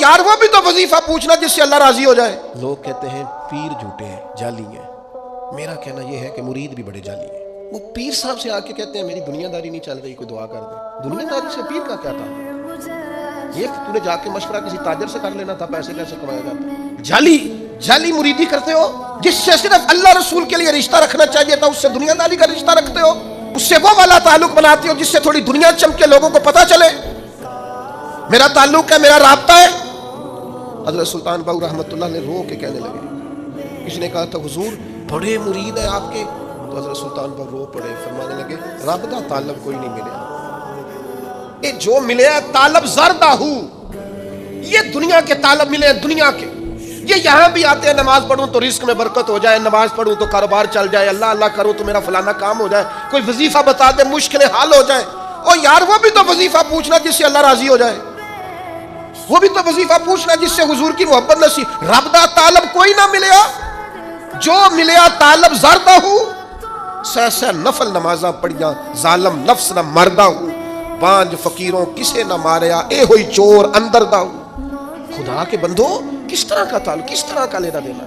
یار وہ بھی تو وظیفہ پوچھنا جس سے اللہ راضی ہو جائے. لوگ کہتے ہیں پیر جھوٹے ہیں، جعلی ہیں. میرا کہنا یہ ہے کہ مرید بھی بڑے جعلی ہیں. وہ پیر صاحب سے آ کے کہتے ہیں میری دنیا داری نہیں چل رہی، کوئی دعا کر دے. دنیا داری سے پیر کا کیا تعلق؟ یہ تو نے جا کے مشورہ کسی تاجر سے کر لینا تھا، پیسے کیسے کمایا جاتا. جعلی مریدی کرتے ہو. جس سے صرف اللہ رسول کے لیے رشتہ رکھنا چاہیے تھا، اس سے دنیا داری کا رشتہ رکھتے ہو. اس سے وہ والا تعلق بناتے ہو جس سے تھوڑی دنیا چمکے، لوگوں کو پتہ چلے میرا تعلق ہے، میرا رابطہ ہے. حضرت سلطان باہو رحمۃ اللہ نے رو کے کہنے لگے. کسی نے کہا تھا حضور بڑے مرید ہیں آپ کے، تو حضرت سلطان باہو رو پڑے، فرمانے لگے رب دا طالب کوئی نہیں ملیا. یہ جو ملے طالب زردہ ہو، یہ دنیا کے طالب ملے ہیں، دنیا کے. یہ یہاں بھی آتے ہیں نماز پڑھوں تو رزق میں برکت ہو جائے، نماز پڑھوں تو کاروبار چل جائے، اللہ اللہ کروں تو میرا فلانا کام ہو جائے، کوئی وظیفہ بتا دے مشکلیں حل ہو جائے. اور یار وہ بھی تو وظیفہ پوچھنا جس سے اللہ راضی ہو جائے. وہ بھی تو وظیفہ پوچھنا جس سے حضور کی محبت نصیب. رب دا طالب کوئی نہ ملیا، جو ملیا طالب زردہ ہو. سہ سہ نفل نمازاں پڑھیاں، ظالم نفس نہ مردہ ہو. بانج فقیروں کسے نہ ماریا، اے ہوئی چور اندر دا ہو. خدا کے بندو کس طرح کا تعلق، کس طرح کا لینا دینا.